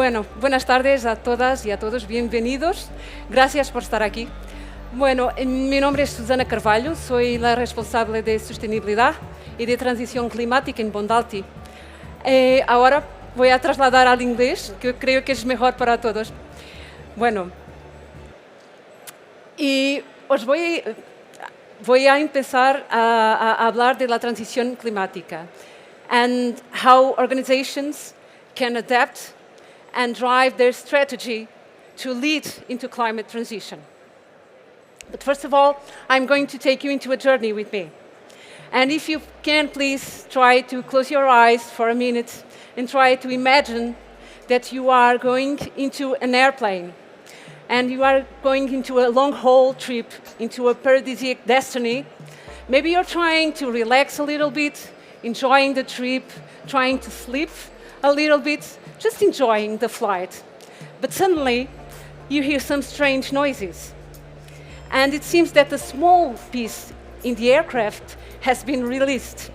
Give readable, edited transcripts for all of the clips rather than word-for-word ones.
Bueno, buenas tardes a todas y a todos, bienvenidos. Gracias por estar aquí. Bueno, mi nombre es Susana Carvalho, soy la responsable de sostenibilidad y de transición climática en BONDALTI. Ahora voy a trasladar al inglés, que creo que es mejor para todos. Bueno, y os voy a empezar a hablar de la transición climática and how organizations can adapt and drive their strategy to lead into climate transition. But first of all, I'm going to take you into a journey with me. And if you can, please try to close your eyes for a minute and try to imagine that you are going into an airplane and you are going into a long-haul trip into a paradisiac destiny. Maybe you're trying to relax a little bit, enjoying the trip, trying to sleep a little bit, just enjoying the flight. But suddenly, you hear some strange noises. And it seems that a small piece in the aircraft has been released.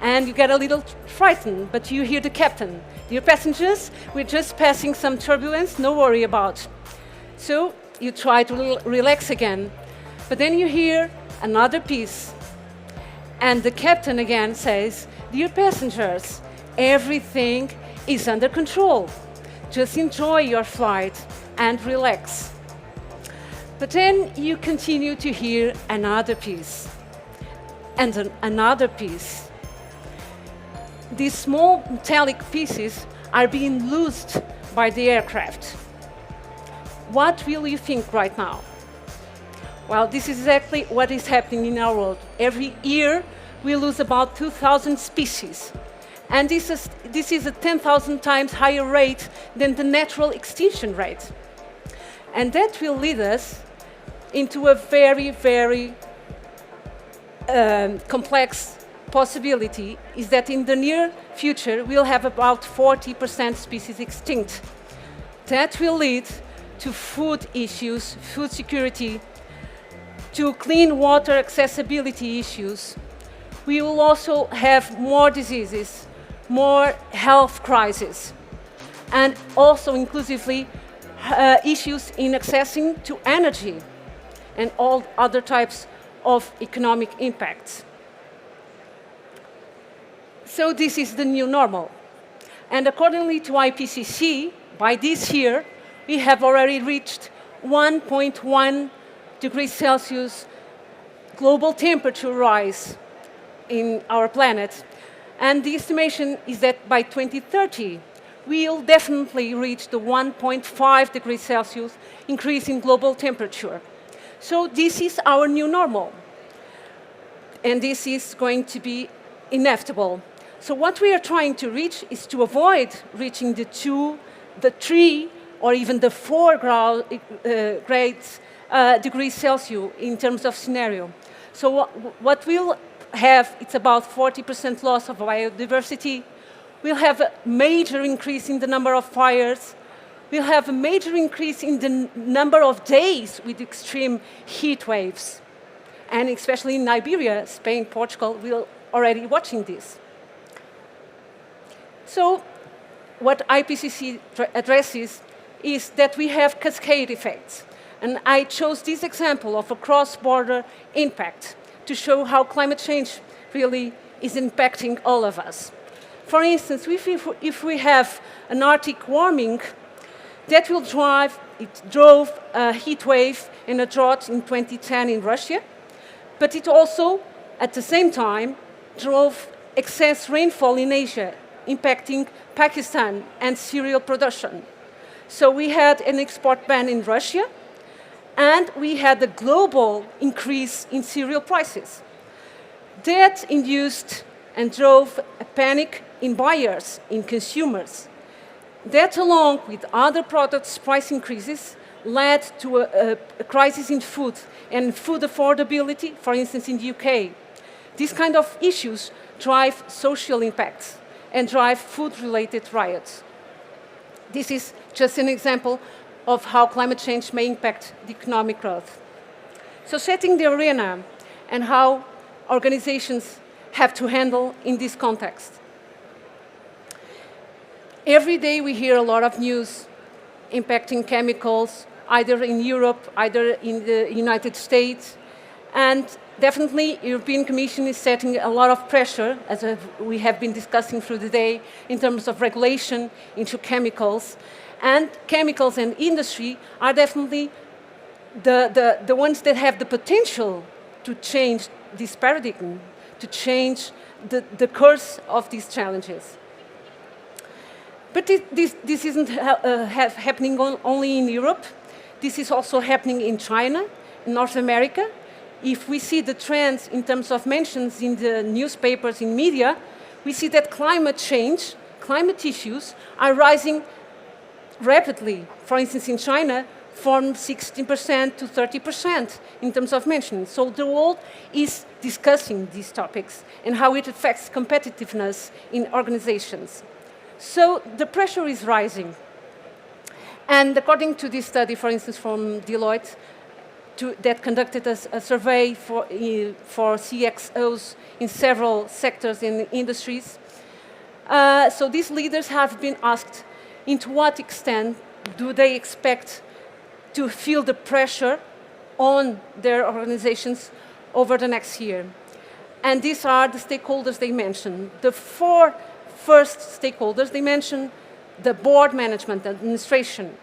And you get a little frightened, but you hear the captain. Dear passengers, we're just passing some turbulence, no worry about. So you try to relax again. But then you hear another piece. And the captain again says, dear passengers, everything is under control. Just enjoy your flight and relax. But then you continue to hear another piece and another piece. These small metallic pieces are being loosed by the aircraft. What will you think right now? Well, this is exactly what is happening in our world. Every year, we lose about 2,000 species. And this is a 10,000 times higher rate than the natural extinction rate. And that will lead us into a very, very complex possibility, is that in the near future, we'll have about 40% species extinct. That will lead to food issues, food security, to clean water accessibility issues. We will also have more diseases, more health crises, and also inclusively issues in accessing to energy and all other types of economic impacts. So this is the new normal. And accordingly to IPCC, by this year, we have already reached 1.1 degrees Celsius global temperature rise in our planet. And the estimation is that by 2030, we'll definitely reach the 1.5 degrees Celsius increase in global temperature. So this is our new normal. And this is going to be inevitable. So what we are trying to reach is to avoid reaching the 2, the 3, or even the 4 degrees Celsius in terms of scenario. So what we'll have, it's about 40% loss of biodiversity. We'll have a major increase in the number of fires. We'll have a major increase in the number of days with extreme heat waves. And especially in Iberia, Spain, Portugal, we're already watching this. So what IPCC addresses is that we have cascade effects. And I chose this example of a cross-border impact to show how climate change really is impacting all of us. For instance, if we have an Arctic warming, that will drove a heat wave and a drought in 2010 in Russia, but it also, at the same time, drove excess rainfall in Asia, impacting Pakistan and cereal production. So we had an export ban in Russia, and we had a global increase in cereal prices. That induced and drove a panic in buyers, in consumers. That, along with other products' price increases, led to a crisis in food and food affordability, for instance, in the UK. These kind of issues drive social impacts and drive food-related riots. This is just an example of how climate change may impact the economic growth. So setting the arena and how organizations have to handle in this context. Every day we hear a lot of news impacting chemicals, either in Europe, either in the United States. And definitely, European Commission is setting a lot of pressure, as we have been discussing through the day, in terms of regulation into chemicals. And chemicals and industry are definitely the ones that have the potential to change this paradigm, to change the course of these challenges. But this isn't happening only in Europe. This is also happening in China, in North America. If we see the trends in terms of mentions in the newspapers, in media, we see that climate change, climate issues are rising rapidly. For instance, in China, from 16% to 30% in terms of mention. So the world is discussing these topics and how it affects competitiveness in organizations. So the pressure is rising. And according to this study, for instance, from Deloitte, that conducted a survey for CXOs in several sectors in industries, so these leaders have been asked into what extent do they expect to feel the pressure on their organizations over the next year. And these are the stakeholders they mentioned. The four first stakeholders they mentioned: the board, management, administration.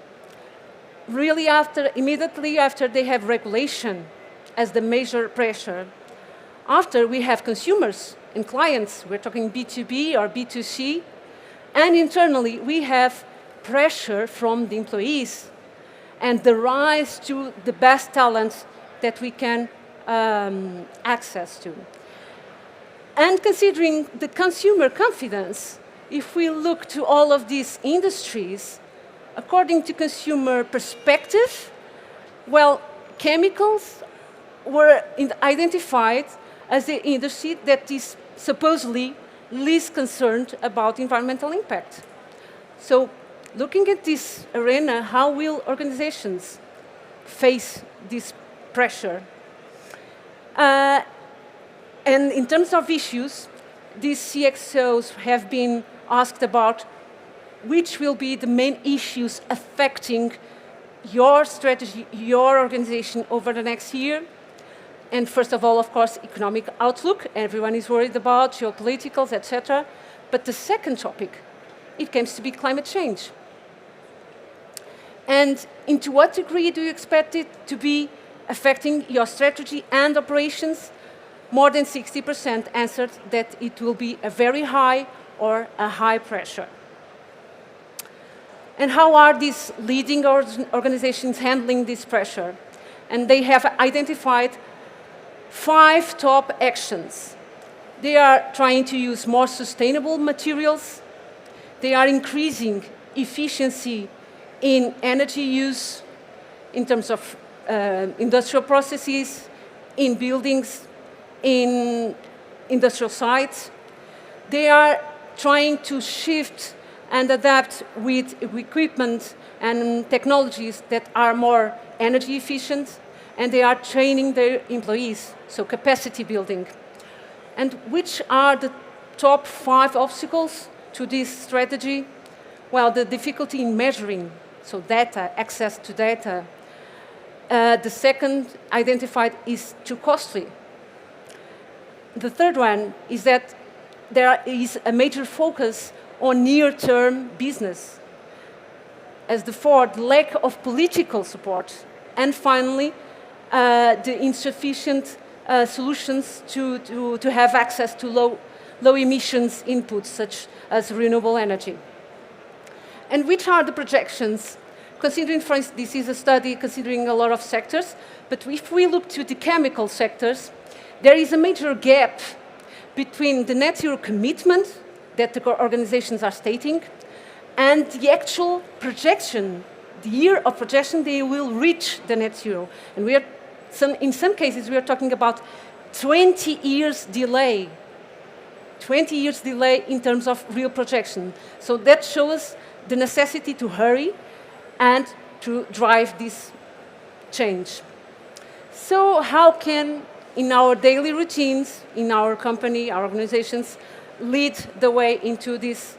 Really immediately after they have regulation as the major pressure. After we have consumers and clients, we're talking B2B or B2C. And internally we have pressure from the employees and the rise to the best talents that we can access to. And considering the consumer confidence, if we look to all of these industries, according to consumer perspective, well, chemicals were identified as the industry that is supposedly least concerned about environmental impact. So looking at this arena, how will organizations face this pressure? And in terms of issues, these CXOs have been asked about which will be the main issues affecting your strategy, your organization over the next year. And first of all, of course, economic outlook. Everyone is worried about geopoliticals, etc. But the second topic, it comes to be climate change. And into what degree do you expect it to be affecting your strategy and operations? More than 60% answered that it will be a very high or a high pressure. And how are these leading organizations handling this pressure? And they have identified 5 top actions. They are trying to use more sustainable materials. They are increasing efficiency in energy use in terms of industrial processes, in buildings, in industrial sites. They are trying to shift and adapt with equipment and technologies that are more energy efficient, and they are training their employees, so capacity building. And which are the top 5 obstacles to this strategy? Well, the difficulty in measuring, so data, access to data. The second identified is too costly. The third one is that there is a major focus on near-term business. As the fourth, lack of political support. And finally, the insufficient solutions to have access to low emissions inputs, such as renewable energy. And which are the projections? Considering, for instance, this is a study considering a lot of sectors, but if we look to the chemical sectors, there is a major gap between the net zero commitment that the organizations are stating and the actual projection, the year of projection they will reach the net zero. And in some cases, we are talking about 20 years delay. 20 years delay in terms of real projection. So that shows the necessity to hurry and to drive this change. So how can, in our daily routines, in our company, our organizations, lead the way into this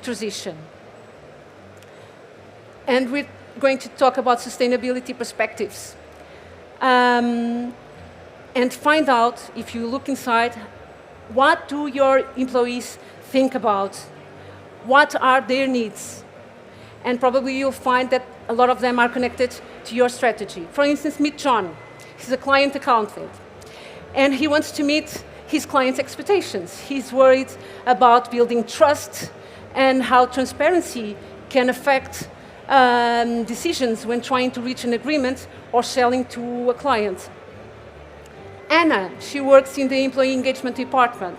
transition? And we're going to talk about sustainability perspectives. And find out, if you look inside, what do your employees think about? What are their needs? And probably you'll find that a lot of them are connected to your strategy. For instance, meet John. He's a client accountant. And he wants to meet his clients' expectations. He's worried about building trust and how transparency can affect decisions when trying to reach an agreement or selling to a client. Anna, she works in the employee engagement department,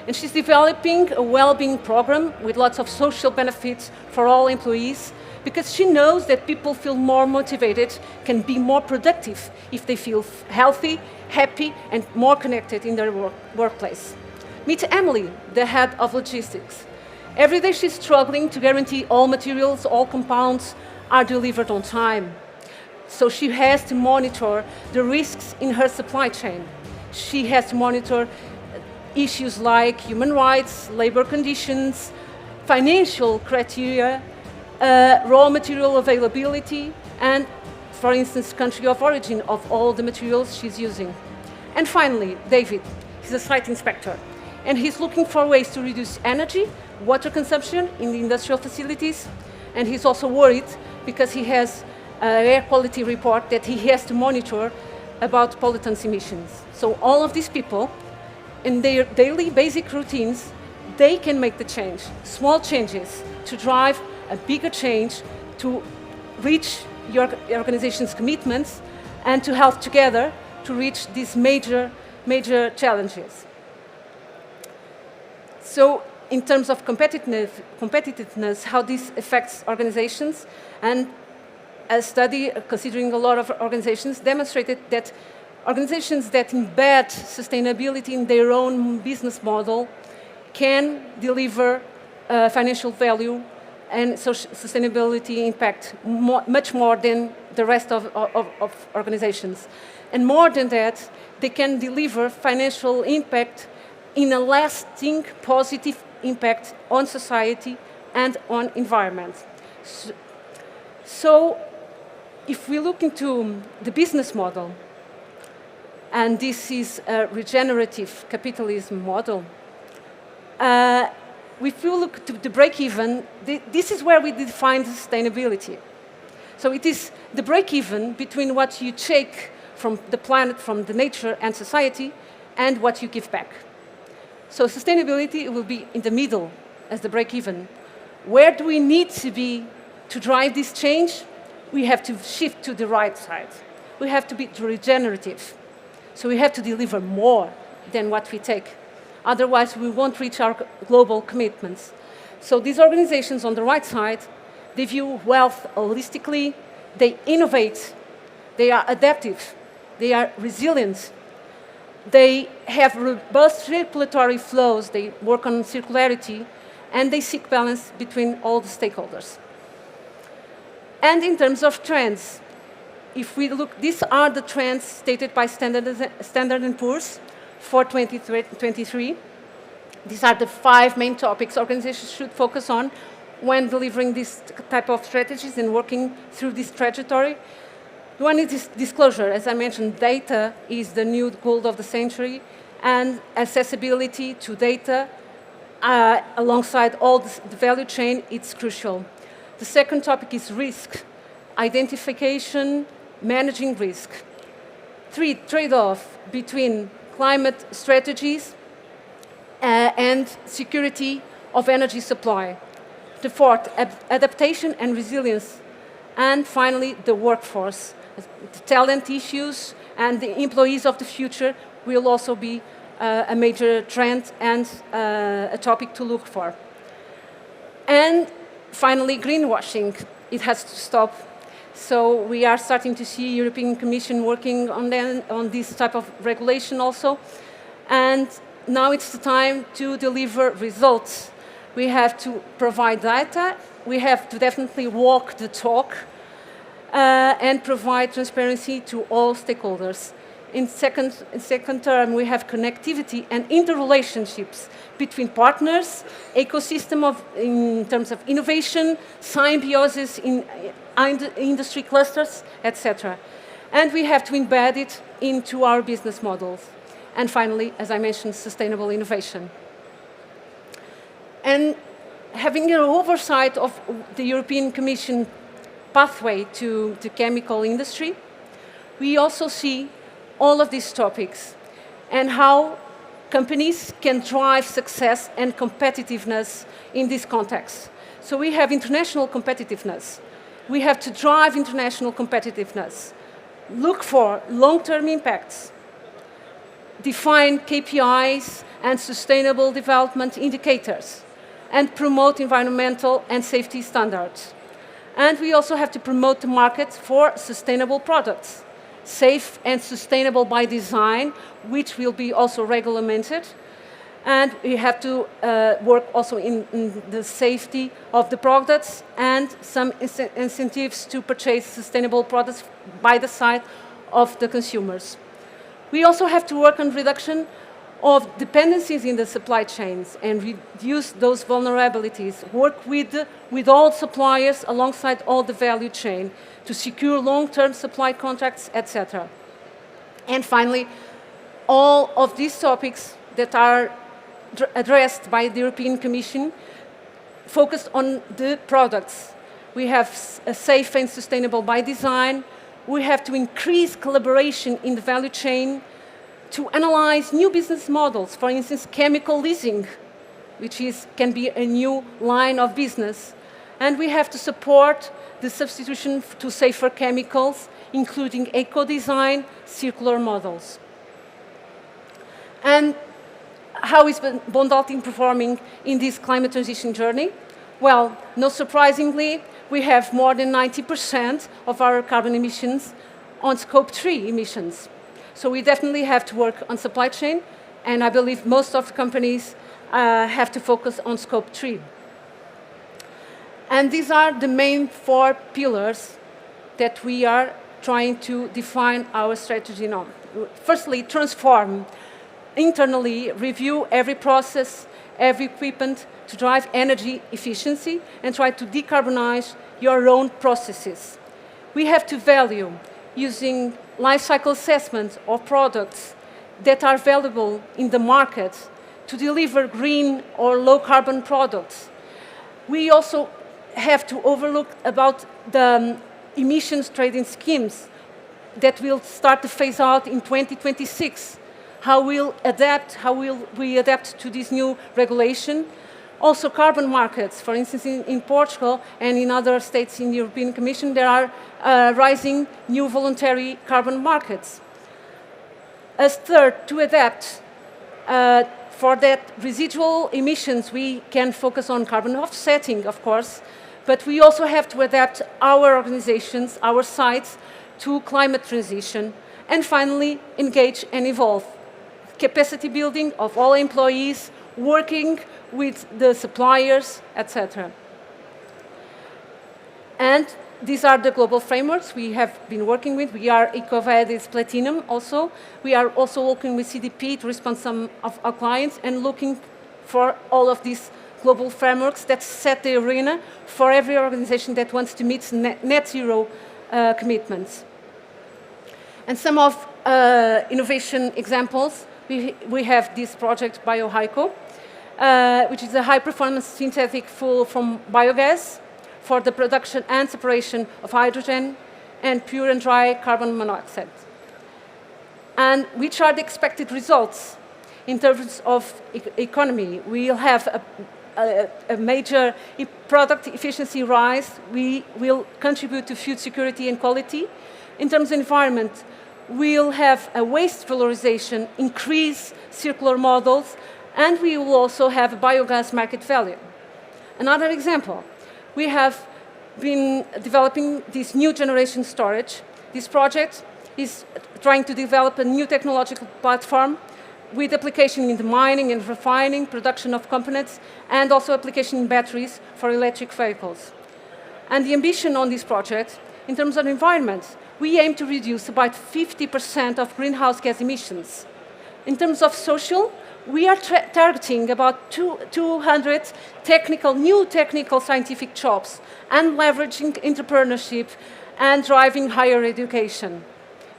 and she's developing a well-being program with lots of social benefits for all employees, because she knows that people feel more motivated, can be more productive if they feel healthy, happy, and more connected in their workplace. Meet Emily, the head of logistics. Every day she's struggling to guarantee all materials, all compounds are delivered on time. So she has to monitor the risks in her supply chain. She has to monitor issues like human rights, labor conditions, financial criteria, raw material availability, and, for instance, country of origin of all the materials she's using. And finally, David, he's a site inspector, and he's looking for ways to reduce energy, water consumption in the industrial facilities, and he's also worried because he has an air quality report that he has to monitor about pollutants emissions. So all of these people, in their daily basic routines, they can make the change, small changes, to drive a bigger change, to reach your organization's commitments, and to help together to reach these major challenges. So in terms of competitiveness, how this affects organizations, and a study considering a lot of organizations demonstrated that organizations that embed sustainability in their own business model can deliver financial value and sustainability impact much more than the rest of organizations. And more than that, they can deliver financial impact in a lasting positive impact on society and on environment. So if we look into the business model, and this is a regenerative capitalism model, if we look to the break-even, this is where we define sustainability. So it is the break-even between what you take from the planet, from the nature and society, and what you give back. So sustainability will be in the middle as the break-even. Where do we need to be to drive this change? We have to shift to the right side. We have to be regenerative. So we have to deliver more than what we take. Otherwise, we won't reach our global commitments. So these organizations on the right side, they view wealth holistically, they innovate, they are adaptive, they are resilient, they have robust circulatory flows, they work on circularity, and they seek balance between all the stakeholders. And in terms of trends, if we look, these are the trends stated by Standard & Poor's for 2023. These are the 5 main topics organizations should focus on when delivering this type of strategies and working through this trajectory. One is disclosure. As I mentioned, data is the new gold of the century, and accessibility to data alongside all the value chain, it's crucial. The second topic is risk, identification, managing risk. 3, trade-off between climate strategies and security of energy supply. The 4th, adaptation and resilience. And finally, the workforce. The talent issues and the employees of the future will also be a major trend and a topic to look for. And finally, greenwashing. It has to stop. So we are starting to see European Commission working on this type of regulation also. And now it's the time to deliver results. We have to provide data. We have to definitely walk the talk and provide transparency to all stakeholders. In second term, we have connectivity and interrelationships between partners, ecosystem in terms of innovation, symbiosis in industry clusters, etc. And we have to embed it into our business models. And finally, as I mentioned, sustainable innovation. And having an oversight of the European Commission pathway to the chemical industry, we also see all of these topics and how companies can drive success and competitiveness in this context. So we have international competitiveness. We have to drive international competitiveness, look for long-term impacts, define KPIs and sustainable development indicators, and promote environmental and safety standards. And we also have to promote the market for sustainable products, safe and sustainable by design, which will be also regulated. And we have to work also in the safety of the products and some incentives to purchase sustainable products by the side of the consumers. We also have to work on reduction of dependencies in the supply chains and reduce those vulnerabilities, work with all suppliers alongside all the value chain to secure long-term supply contracts, etc. And finally, all of these topics that are addressed by the European Commission focused on the products. We have a safe and sustainable by design. We have to increase collaboration in the value chain to analyze new business models, for instance, chemical leasing, which can be a new line of business. And we have to support the substitution to safer chemicals, including eco-design, circular models. And how is BONDALTI performing in this climate transition journey? Well, not surprisingly, we have more than 90% of our carbon emissions on scope 3 emissions. So we definitely have to work on supply chain, and I believe most of the companies have to focus on scope 3. And these are the main 4 pillars that we are trying to define our strategy on. Firstly, transform. Internally, review every process, every equipment to drive energy efficiency and try to decarbonize your own processes. We have to value using life cycle assessments of products that are valuable in the market to deliver green or low carbon products. We also have to overlook about the emissions trading schemes that will start to phase out in 2026. How will we adapt to this new regulation? Also carbon markets, for instance, in Portugal and in other states in the European Commission, there are rising new voluntary carbon markets. As third, to adapt. For that residual emissions, we can focus on carbon offsetting, of course, but we also have to adapt our organizations, our sites, to climate transition. And finally, engage and evolve. Capacity building of all employees, working with the suppliers, etc. And these are the global frameworks we have been working with. We are EcoVadis Platinum also. We are also working with CDP to respond to some of our clients and looking for all of these global frameworks that set the arena for every organization that wants to meet net zero commitments. And some of innovation examples. We have this project, BioHyco, which is a high-performance synthetic fuel from biogas for the production and separation of hydrogen and pure and dry carbon monoxide. And which are the expected results in terms of economy? We'll have a major product efficiency rise. We will contribute to food security and quality. In terms of environment, we'll have a waste valorization, increase circular models, and we will also have a biogas market value. Another example, we have been developing this new generation storage. This project is trying to develop a new technological platform with application in the mining and refining, production of components, and also application in batteries for electric vehicles. And the ambition on this project, in terms of environment, we aim to reduce about 50% of greenhouse gas emissions. In terms of social, we are targeting about 200 new technical scientific jobs and leveraging entrepreneurship and driving higher education.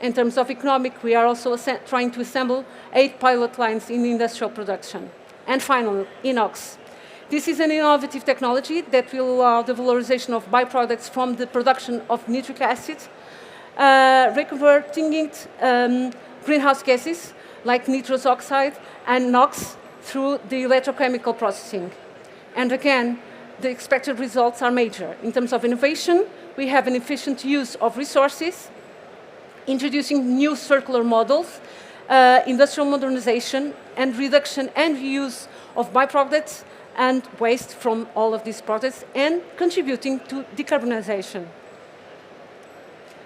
In terms of economic, we are also trying to assemble 8 pilot lines in industrial production. And finally, inox. This is an innovative technology that will allow the valorization of byproducts from the production of nitric acid, reconverting it greenhouse gases like nitrous oxide and NOx through the electrochemical processing. And again, the expected results are major. In terms of innovation, we have an efficient use of resources, introducing new circular models, industrial modernization, and reduction and reuse of byproducts and waste from all of these products, and contributing to decarbonization.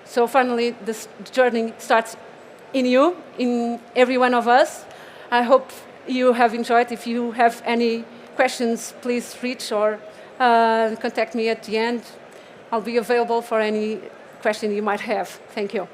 So finally, this journey starts in you, in every one of us. I hope you have enjoyed. If you have any questions, please reach or contact me at the end. I'll be available for any question you might have. Thank you.